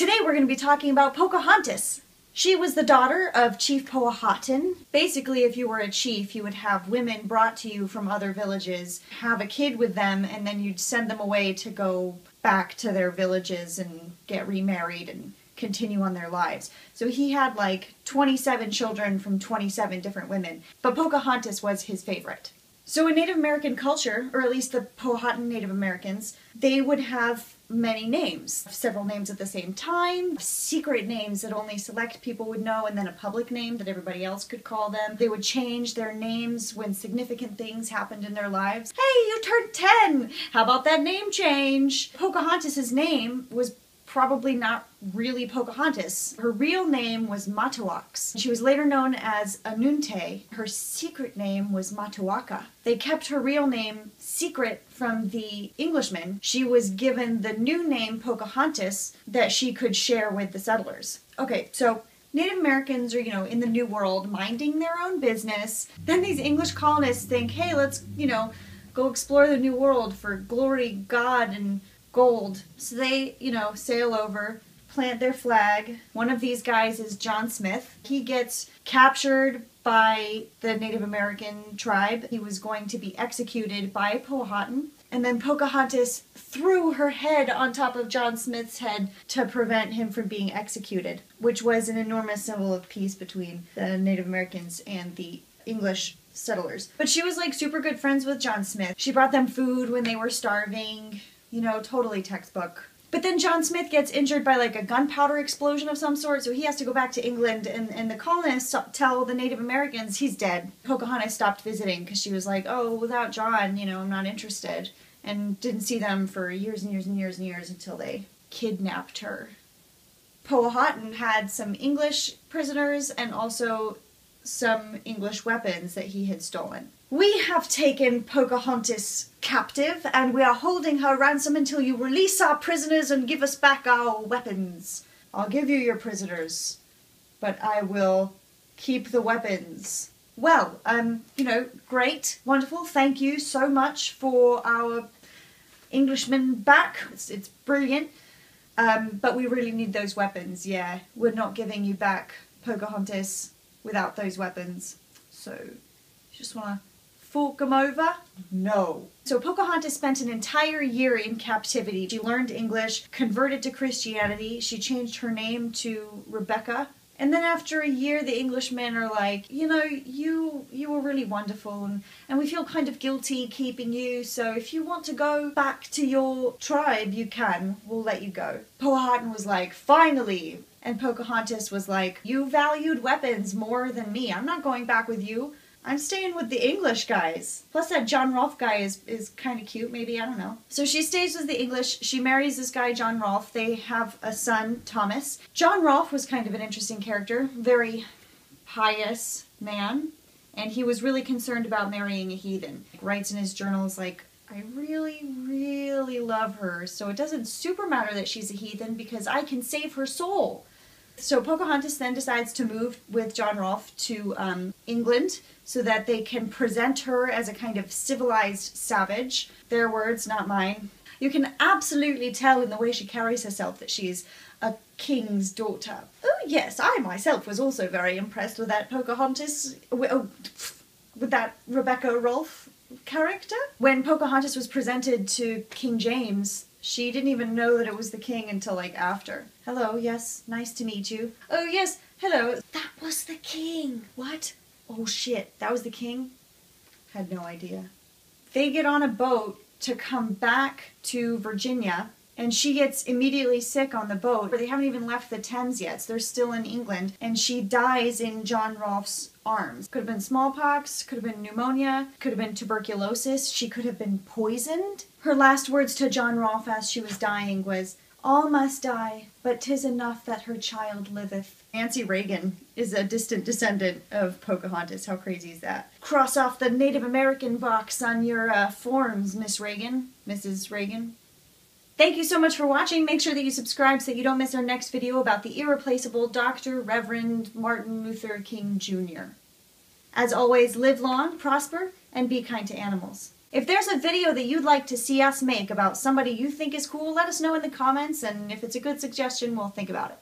Today we're going to be talking about Pocahontas. She was the daughter of Chief Powhatan. Basically, if you were a chief, you would have women brought to you from other villages, have a kid with them, and then you'd send them away to go back to their villages and get remarried and continue on their lives. So he had like 27 children from 27 different women, but Pocahontas was his favorite. So in Native American culture, or at least the Powhatan Native Americans, they would have many names. Several names at the same time, secret names that only select people would know, and then a public name that everybody else could call them. They would change their names when significant things happened in their lives. Hey, you turned 10! How about that name change? Pocahontas' name was probably not really Pocahontas. Her real name was Matoax. She was later known as Anunte. Her secret name was Matoaka. They kept her real name secret from the Englishmen. She was given the new name Pocahontas that she could share with the settlers. Okay, so Native Americans are, in the New World, minding their own business. Then these English colonists think, hey, let's, go explore the New World for glory, God, and gold. So they, sail over, plant their flag. One of these guys is John Smith. He gets captured by the Native American tribe. He was going to be executed by Powhatan. And then Pocahontas threw her head on top of John Smith's head to prevent him from being executed, which was an enormous symbol of peace between the Native Americans and the English settlers. But she was like super good friends with John Smith. She brought them food when they were starving. Totally textbook. But then John Smith gets injured by like a gunpowder explosion of some sort, so he has to go back to England, and the colonists tell the Native Americans he's dead. Pocahontas stopped visiting because she was like, oh, without John, I'm not interested. And didn't see them for years and years and years and years until they kidnapped her. Powhatan had some English prisoners and also some English weapons that he had stolen. We have taken Pocahontas captive, and we are holding her ransom until you release our prisoners and give us back our weapons. I'll give you your prisoners, but I will keep the weapons. Well, great, wonderful, thank you so much for our Englishmen back. It's brilliant, but we really need those weapons, yeah. We're not giving you back Pocahontas without those weapons. So, you just want to fork them over? No. So Pocahontas spent an entire year in captivity. She learned English, converted to Christianity. She changed her name to Rebecca. And then after a year, the Englishmen are like, you were really wonderful, and we feel kind of guilty keeping you, so if you want to go back to your tribe, you can. We'll let you go. Powhatan was like, finally! And Pocahontas was like, you valued weapons more than me. I'm not going back with you. I'm staying with the English guys. Plus that John Rolfe guy is kind of cute, maybe, I don't know. So she stays with the English. She marries this guy, John Rolfe. They have a son, Thomas. John Rolfe was kind of an interesting character. Very pious man. And he was really concerned about marrying a heathen. He writes in his journals like, I really, really love her, so it doesn't super matter that she's a heathen because I can save her soul. So Pocahontas then decides to move with John Rolfe to England so that they can present her as a kind of civilized savage. Their words, not mine. You can absolutely tell in the way she carries herself that she's a king's daughter. Oh yes, I myself was also very impressed with that Pocahontas, with that Rebecca Rolfe character. When Pocahontas was presented to King James, she didn't even know that it was the king until like after. Hello, yes, nice to meet you. Oh yes, hello. That was the king. What? Oh shit, that was the king? Had no idea. They get on a boat to come back to Virginia, and she gets immediately sick on the boat. They haven't even left the Thames yet, so they're still in England, and she dies in John Rolfe's arms. Could have been smallpox, could have been pneumonia, could have been tuberculosis, she could have been poisoned. Her last words to John Rolfe as she was dying was, all must die, but 'tis enough that her child liveth. Nancy Reagan is a distant descendant of Pocahontas. How crazy is that? Cross off the Native American box on your forms, Miss Reagan. Mrs. Reagan. Thank you so much for watching. Make sure that you subscribe so that you don't miss our next video about the irreplaceable Dr. Reverend Martin Luther King Jr. As always, live long, prosper, and be kind to animals. If there's a video that you'd like to see us make about somebody you think is cool, let us know in the comments, and if it's a good suggestion, we'll think about it.